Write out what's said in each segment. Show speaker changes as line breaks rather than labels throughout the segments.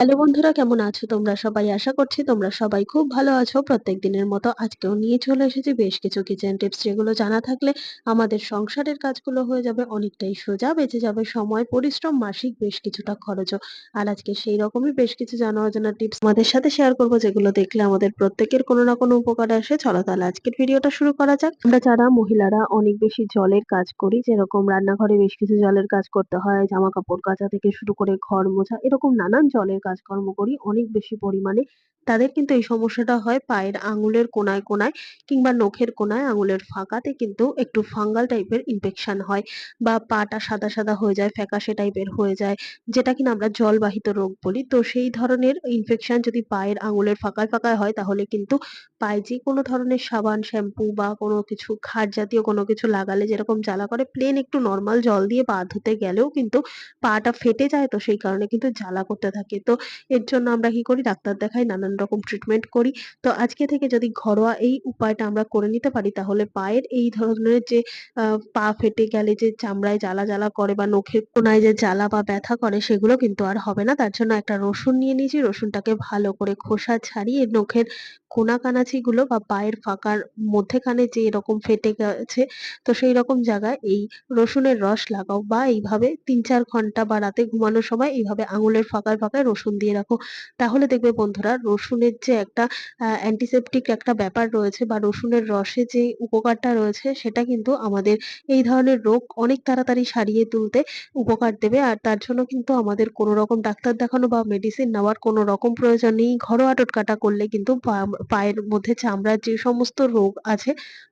Hello বন্ধুরা, কেমন আছো তোমরা সবাই? আশা করছি তোমরা সবাই খুব ভালো আছো। প্রত্যেক দিনের মতো আজকেও নিয়ে চলে এসেছি বেশ কিছু কিচেন টিপস, যেগুলো জানা থাকলে আমাদের সংসারের কাজগুলো হয়ে যাবে অনেকটাই সোজা, বেঁচে যাবে সময়, পরিশ্রম, মাসিক বেশ কিছুটা খরচও। আর আজকে সেই রকমই বেশ কিছু জানা অজানা টিপস আমাদের সাথে শেয়ার করবো, যেগুলো দেখলে আমাদের প্রত্যেকের কোনো না কোনো উপকারে আসে। চলো তাহলে আজকের ভিডিওটা শুরু করা যাক। আমরা যারা মহিলারা অনেক বেশি জলের কাজ করি, যেরকম রান্নাঘরে বেশ কিছু জলের কাজ করতে হয়, জামা কাপড় কাচা থেকে শুরু করে ঘর মোছা, এরকম নানান জলের কাজকর্ম করি অনেক বেশি পরিমাণে। তাদের কিন্তু এই সমস্যাটা হয় পায়ের আঙুলের কোনায় কোনায় কিংবা নখের কোনায়, আঙুলের ফাঁকাতে কিন্তু একটু ফাঙ্গাল টাইপের ইনফেকশন হয়, বা পাটা সাদা সাদা হয়ে যায়, ফ্যাকাশে টাইপের হয়ে যায়, যেটা কিনা আমরা জলবাহিত রোগ বলি। তো সেই ধরনের ইনফেকশন যদি পায়ের আঙুলের ফাঁকায় ফাঁকায় হয়, তাহলে কিন্তু পায়ে যে কোনো ধরনের সাবান, শ্যাম্পু বা কোনো কিছু খার জাতীয় কোনো কিছু লাগালে যেরকম জ্বালা করে, প্লেন একটু নরমাল জল দিয়ে পা ধুতে গেলেও কিন্তু পাটা ফেটে যায়। তো সেই কারণে কিন্তু জ্বালা করতে থাকে। তো এর জন্য আমরা কি করি? ডাক্তার দেখাই, নানান রকম ট্রিটমেন্ট করি। তো আজকে থেকে যদি ঘরোয়া এই উপায়টা আমরা করে নিতে পারি, তাহলে পায়ের এই ধরনের যে পা ফেটে গেলে যে চামড়ায় জ্বালা জ্বালা করে বা নখের কোনায় যে জ্বালা বা ব্যথা করে, সেগুলো কিন্তু আর হবে না। তার জন্য একটা রসুন নিয়ে নিয়েছি। রসুনটাকে ভালো করে খোসা ছাড়িয়ে নখের কোনা কানাচিগুলো বা পায়ের ফাঁকার মধ্যেখানে যে এরকম ফেটে গেছে, তো সেই রকম জায়গায় এই রসুনের রস লাগাও, বা এইভাবে ৩-৪ ঘন্টা বা রাতে ঘুমানোর সময় এইভাবে আঙুলের ফাঁকায় ফাঁকায় রসুন দিয়ে রাখো। তাহলে দেখবে বন্ধুরা, রসুনের যে একটা অ্যান্টিসেপটিক একটা ব্যাপার রয়েছে, বা রসুনের রসে যে উপকারটা রয়েছে, সেটা কিন্তু আমাদের এই ধরনের রোগ অনেক তাড়াতাড়ি সারিয়ে তুলতে উপকার দেবে। আর তার জন্য কিন্তু আমাদের কোনো রকম ডাক্তার দেখানো বা মেডিসিন নেওয়ার কোনো রকম প্রয়োজন নেই। ঘরোয়া টোটকাটা করলে কিন্তু পায়ের মধ্যে চামড়ার যে সমস্ত রোগ আছে,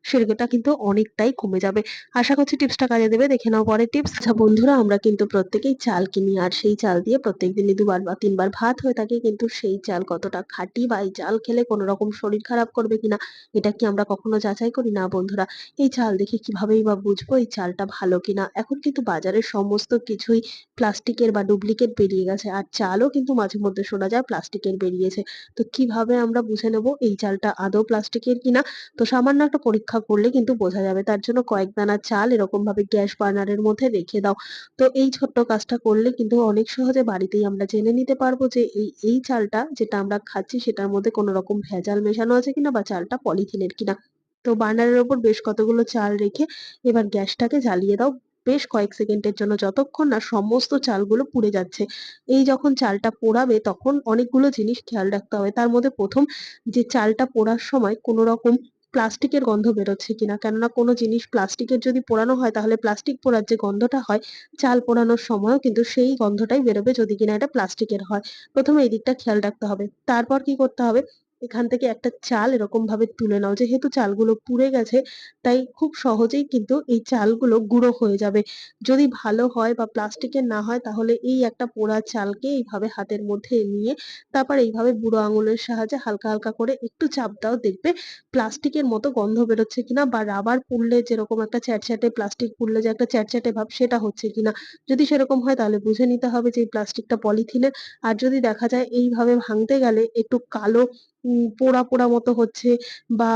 সেটা কিন্তু অনেকটাই কমে যাবে। আশা করছি টিপসটা কাজে দেবে। দেখে নাও পরের টিপস। আচ্ছা বন্ধুরা, আমরা কিন্তু প্রত্যেকেই চাল কিনি, আর সেই চাল দিয়ে প্রত্যেকদিনই ২ বার বা ৩ বার ভাত হয়ে থাকে। কিন্তু সেই চাল কতটা খাঁটি, বা এই চাল খেলে কোনো রকম শরীর খারাপ করবে কিনা, এটা কি আমরা কখনো যাচাই করি? না বন্ধুরা। এই চাল দেখে কিভাবেই বা বুঝবো এই চালটা ভালো কিনা? এখন কিন্তু বাজারের সমস্ত কিছুই প্লাস্টিকের বা ডুপ্লিকেট বেরিয়ে গেছে। আর চালও কিন্তু মাঝে মধ্যে শোনা যায় প্লাস্টিকের বেরিয়েছে। তো কিভাবে আমরা বুঝে নেব এই চালটা আদৌ প্লাস্টিকের কিনা? তো সামান্য একটা পরীক্ষা করলে কিন্তু বোঝা যাবে। তার জন্য কয়েক দানা চাল এরকম ভাবে গ্যাস বার্নারের মধ্যে রেখে দাও। তো এই ছোট্ট কাজটা করলে কিন্তু অনেক সহজে বাড়িতেই আমরা জেনে নিতে পারবো যে এই চালটা যেটা আমরা খাচ্ছি, সেটার মধ্যে কোনো রকম ভেজাল মেশানো আছে কিনা, বা চালটা পলিথিনের কিনা। তো বার্নারের ওপর বেশ কতগুলো চাল রেখে এবার গ্যাসটাকে জ্বালিয়ে দাও বেশ কয়েক সেকেন্ডের জন্য, যতক্ষণ না সমস্ত চালগুলো পুড়ে যাচ্ছে। এই যখন চালটা পোড়াবে, তখন অনেকগুলো জিনিস খেয়াল রাখতে হবে। তার মধ্যে ১ম, যে চালটা পোড়ার সময় কোনো রকম প্লাস্টিকের গন্ধ বেরোচ্ছে কিনা। কেননা কোনো জিনিস প্লাস্টিকের যদি পোড়ানো হয়, তাহলে প্লাস্টিক পোড়ার যে গন্ধটা হয়, চাল পোড়ানোর সময়ও কিন্তু সেই গন্ধটাই বেরোবে, যদি কিনা এটা প্লাস্টিকের হয়। ১ম এ এই দিকটা খেয়াল রাখতে হবে। তারপর কি করতে হবে? এখান থেকে একটা চাল এরকম ভাবে তুলে নাও। যেহেতু চালগুলো পুড়ে গেছে, তাই খুব সহজেই কিন্তু এই চালগুলো গুঁড়ো হয়ে যাবে। যদি ভালো হয় বা প্লাস্টিকের না হয়, তাহলে এই একটা পোড়া চালকে এইভাবে হাতের মধ্যে নিয়ে তারপর এইভাবে বুড়ো আঙুলের সাহায্যে হালকা হালকা করে একটু চাপ দাও, দেখবে প্লাস্টিকের মতো গন্ধ বেরোচ্ছে কিনা, বা রাবার পুড়লে যেরকম একটা চ্যাটচ্যাটে, প্লাস্টিক পুড়লে যে একটা চ্যাটচ্যাটে ভাব, সেটা হচ্ছে কিনা। যদি সেরকম হয়, তাহলে বুঝে নিতে হবে যে এই প্লাস্টিকটা পলিথিনের। আর যদি দেখা যায় এইভাবে ভাঙতে গেলে একটু কালো পোড়া পোড়া মতো হচ্ছে, বা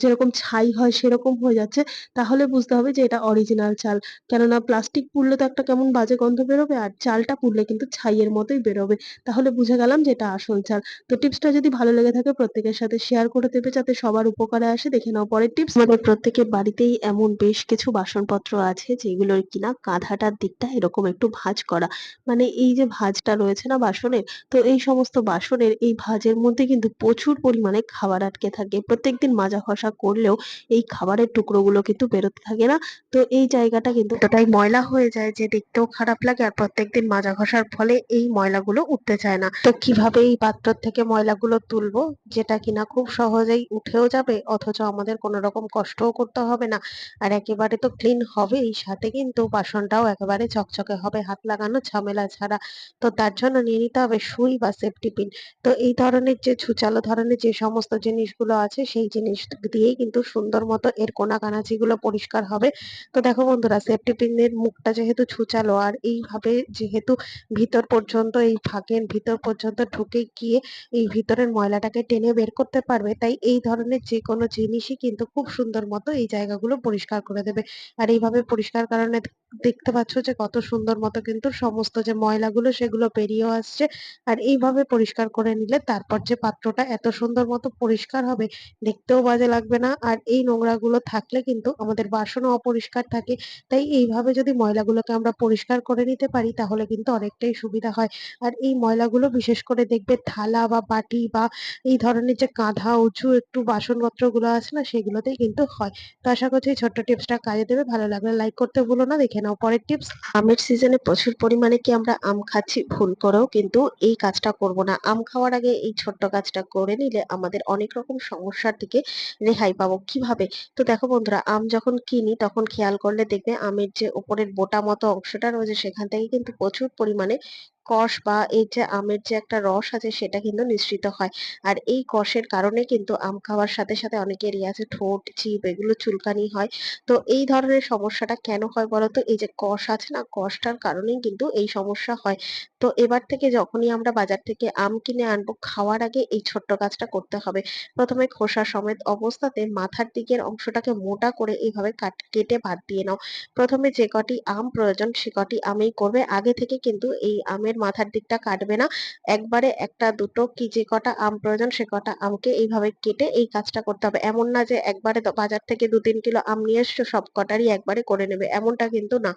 যেরকম ছাই হয় সেরকম হয়ে যাচ্ছে, তাহলে বুঝতে হবে যে এটা অরিজিনাল চাল। কেননা প্লাস্টিক পুড়লে তো একটা কেমন বাজে গন্ধ বেরোবে, আর চালটা পুড়লে কিন্তু ছাইয়ের মতোই বেরোবে। তাহলে বুঝে গেলাম যে এটা আসল চাল। তো টিপসটা যদি ভালো লেগে থাকে, প্রত্যেকের সাথে শেয়ার করে দেবে যাতে সবার উপকারে আসে। দেখে নাও পরের টিপস। আমাদের প্রত্যেকের বাড়িতেই এমন বেশ কিছু বাসনপত্র আছে, যেগুলোর কিনা কাঁধাটার দিকটা এরকম একটু ভাঁজ করা। মানে এই যে ভাঁজটা রয়েছে না বাসনের, তো এই সমস্ত বাসনের এই ভাঁজের মধ্যে কিন্তু প্রচুর পরিমাণে খাবার আটকে থাকে। প্রত্যেকদিন মাজা ঘষা করলেও এই খাবারের টুকরোগুলো কিন্তু বেরোতে থাকে না। তো এই জায়গাটা কিন্তু এতটাই ময়লা হয়ে যায় যে দেখতেও খারাপ লাগে, আর প্রত্যেকদিন মাজা ঘষার ফলে এই ময়লাগুলো উঠতে চায় না। তো কিভাবে এই পাত্র থেকে ময়লাগুলো তুলবো, যেটা কিনা খুব সহজেই উঠেও যাবে, অথচ আমাদের কোনো রকম কষ্টও করতে হবে না, আর একেবারে তো ক্লিন হবেই, সাথে কিন্তু বাসনটাও একেবারে চকচকে হবে, হাত লাগানো ঝামেলা ছাড়া। তো তার জন্য নিয়ে নিতে হবে সুই বা সেফটি পিন। তো এই ধরনের যে ছুঁচালো ভালো ধরনের যে সমস্ত জিনিসগুলো আছে সেই জিনিস দিয়েই কিন্তু সুন্দর মতো এর কোনা কানাচিগুলো পরিষ্কার হবে। তো দেখো বন্ধুরা, সেফটি পিনের মুখটা যেহেতু ছুচালো আর এইভাবে যেহেতু ভিতর পর্যন্ত এই ফাঁকের ভিতর পর্যন্ত ঢুকে গিয়ে এই ভিতরের ময়লাটাকে টেনে বের করতে পারবে, তাই এই ধরনের যে কোনো জিনিসই কিন্তু খুব সুন্দর মতো এই জায়গাগুলো পরিষ্কার করে দেবে। আর এইভাবে পরিষ্কার কারণে দেখতে পাচ্ছ যে কত সুন্দর মতো কিন্তু সমস্ত যে ময়লাগুলো সেগুলো বেরিয়েও আসছে। আর এইভাবে পরিষ্কার করে নিলে তারপর যে পাত্রটা এত সুন্দর মতো পরিষ্কার হবে, দেখতেও বাজে লাগবে না। আর এই নোংরাগুলো থাকলে কিন্তু আমাদের বাসনও অপরিষ্কার থাকে। তাই এইভাবে যদি ময়লাগুলোকে আমরা পরিষ্কার করে নিতে পারি তাহলে কিন্তু অনেকটাই সুবিধা হয়। আর এই ময়লাগুলো বিশেষ করে দেখবে থালা বা বাটি বা এই ধরনের যে কাঁধা উঁচু একটু বাসনপত্রগুলো আছে না, সেগুলোতেই কিন্তু হয়। তো আশা করছি এই ছোট্ট টিপসটা কাজে দেবে। ভালো লাগলে লাইক করতে ভুলো না। দেখে নাও পরের টিপস। আমের সিজনে প্রচুর পরিমাণে কি আমরা আম খাচ্ছি, ভুল করেও কিন্তু এই কাজটা করব না। আম খাওয়ার আগে এই ছোট্ট কাজটা করে নিলে আমাদের অনেক রকম সমস্যার থেকে রেহাই পাবো। কিভাবে? তো দেখো বন্ধুরা, আম যখন কিনি তখন খেয়াল করলে দেখবে আমের যে উপরের বোটা মতো অংশটা রয়েছে সেখান থেকে কিন্তু প্রচুর পরিমাণে কষ বা এই যে আমের যে একটা রস আছে সেটা কিন্তু নিঃসৃত হয়। আর এই কষের কারণে কিন্তু আম খাওয়ার সাথে সাথে অনেকেরই আছে ঠোঁট, জিভ এগুলো চুলকানি হয়। তো এই ধরনের সমস্যাটা কেন হয় বলতো? এই যে কষ আছে না, কষটার কারণেই কিন্তু এই সমস্যা হয়। তো এবার থেকে যখনই আমরা বাজার থেকে আম কিনে আনবো, খাওয়ার আগে এই ছোট্ট কাজটা করতে হবে। প্রথমে খোসা সমেত অবস্থাতে মাথার দিকের অংশটাকে মোটা করে এইভাবে কেটে বাদ দিয়ে নাও। প্রথমে যে কটি আম প্রয়োজন সে কটি আমেই করবে, আগে থেকে কিন্তু এই আমের মাথার দিকটা কাটবে না। একবারে একটা দুটো কি যে কটা আম প্রয়োজন সে কটা আমকে এইভাবে কেটে এই কাজটা করতে হবে। এমন না যে একবারে বাজার থেকে 2-3 কিলো আম নিয়ে এসছো সব কটারই একবারে করে নেবে, এমনটা কিন্তু না।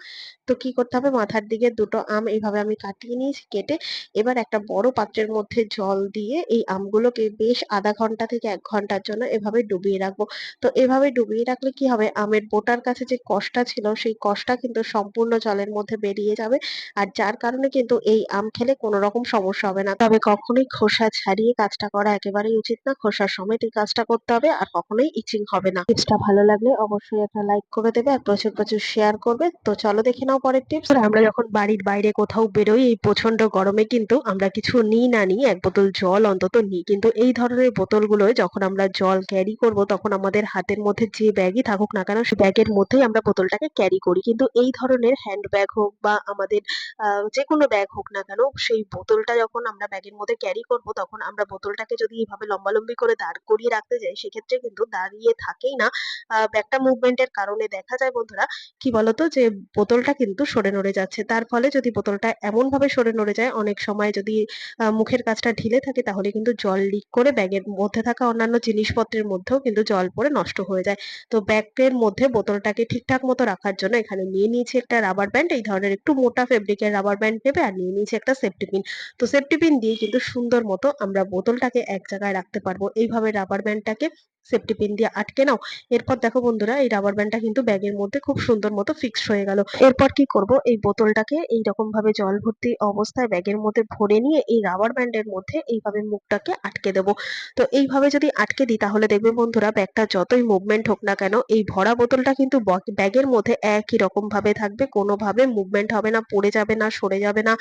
তো কি করতে হবে, মাথার দিকে দুটো আম এইভাবে আমি কাটিয়ে নিয়েছি কেটে। এবার একটা বড় পাত্রের মধ্যে জল দিয়ে এই আমগুলোকে বেশ আধা ঘন্টা থেকে 1 ঘন্টার জন্য এভাবে ডুবিয়ে রাখবো। তো এভাবে ডুবিয়ে রাখলে কি হবে, আমের বোটার কাছে যে কষটা ছিল সেই কষটা কিন্তু সম্পূর্ণ জলের মধ্যে বেরিয়ে যাবে। আর যার কারণে কিন্তু এই আম খেলে কোনো রকম সমস্যা হবে না। তবে কখনোই খোসা ছাড়িয়ে কাজটা করা একেবারেই উচিত না। খোসা সমেত এই কাজটা করতে হবে আর কখনোই ইচিং হবে না। টিপসটা ভালো লাগলে অবশ্যই একটা লাইক করে দেবে আর প্রচুর প্রচুর শেয়ার করবে। তো চলো দেখে নাও পরের টিপস। আমরা যখন বাড়ির বাইরে কোথাও বেরোই এই প্রচন্ড গরমে কিন্তু আমরা কিছু নিই না নিই এক বোতল জল অন্তত নিই। কিন্তু এই ধরনের বোতলগুলোয় যখন আমরা জল ক্যারি করব তখন আমাদের হাতের মধ্যে যে ব্যাগই থাকুক না কেন সেই ব্যাগের মধ্যেই আমরা বোতলটাকে ক্যারি করি। কিন্তু এই ধরনের হ্যান্ড ব্যাগ হোক বা আমাদের যেকোনো ব্যাগ হোক না কেন, সেই বোতলটা যখন আমরা ব্যাগের মধ্যে ক্যারি করব তখন আমরা বোতলটাকে যদি এইভাবে লম্বালম্বি করে দাঁড় করিয়ে রাখতে যাই সেক্ষেত্রে কিন্তু দাঁড়িয়ে থাকেই না। ব্যাগটা মুভমেন্টের কারণে দেখা যায় বন্ধুরা কি বলতো যে বোতলটা কিন্তু সরে নড়ে যাচ্ছে। তার ফলে যদি বোতলটা এমন ভাবে সরে নড়ে যায়, অনেক সময় যদি মুখের কাছটা ঢিলে থাকে তাহলে কিন্তু জল লিক করে ব্যাগের মধ্যে থাকা অন্যান্য জিনিসপত্রের মধ্যেও কিন্তু জল পড়ে নষ্ট হয়ে যায়। তো ব্যাগের মধ্যে বোতলটাকে ঠিকঠাক মতো রাখার জন্য এখানে নিয়ে নিয়েছি একটা রাবার ব্যান্ড। এই ধরনের একটু মোটা ফেব্রিকের রাবার ব্যান্ড নেবে আর নিয়ে নিয়েছি একটা সেফটি পিন। তো সেফটি পিন দিয়ে কিন্তু সুন্দর মতো আমরা বোতলটাকে এক জায়গায় রাখতে পারবো। এইভাবে রাবার ব্যান্ডটাকে সেফটি পিন দিয়ে আটকে নাও। এরপর দেখো বন্ধুরা, এই রাবার ব্যান্ডটা কিন্তু ব্যাগের মধ্যে খুব সুন্দর মতো ফিক্সড হয়ে গেল। এরপর কি করব, এই বোতলটাকে এইরকম ভাবে জল ভর্তি অবস্থায় ব্যাগের মধ্যে ভরে নিয়ে এই রাবার ব্যান্ডের মধ্যে এইভাবে মুখটাকে আটকে দেবো। তো এইভাবে যদি আটকে দিই তাহলে দেখবে বন্ধুরা, ব্যাগটা যতই মুভমেন্ট হোক না কেন এই ভরা বোতলটা কিন্তু ব্যাগের মধ্যে একই রকম ভাবে থাকবে, কোনোভাবে মুভমেন্ট হবে না, পড়ে যাবে না, সরে যাবে না।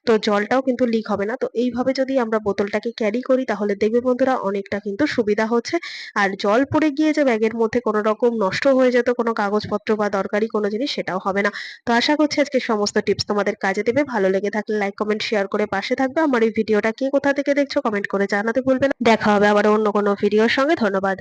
তো জলটাও কিন্তু লিক হবে না। তো এইভাবে যদি আমরা বোতলটাকে ক্যারি করি তাহলে দেখবে বন্ধুরা অনেকটা কিন্তু সুবিধা হচ্ছে। আর জল পড়ে গিয়ে যে ব্যাগের মধ্যে কোনো রকম নষ্ট হয়ে যেত কোনো কাগজপত্র বা দরকারি কোনো জিনিস, সেটাও হবে না। তো আশা করছি আজকে সমস্ত টিপস তোমাদের কাজে দেবে। ভালো লেগে থাকলে লাইক কমেন্ট শেয়ার করে পাশে থাকবে। আমার এই ভিডিওটা কে কোথা থেকে দেখছো কমেন্ট করে জানাতে ভুলবে না। দেখা হবে আবার অন্য কোনো ভিডিওর সঙ্গে। ধন্যবাদ।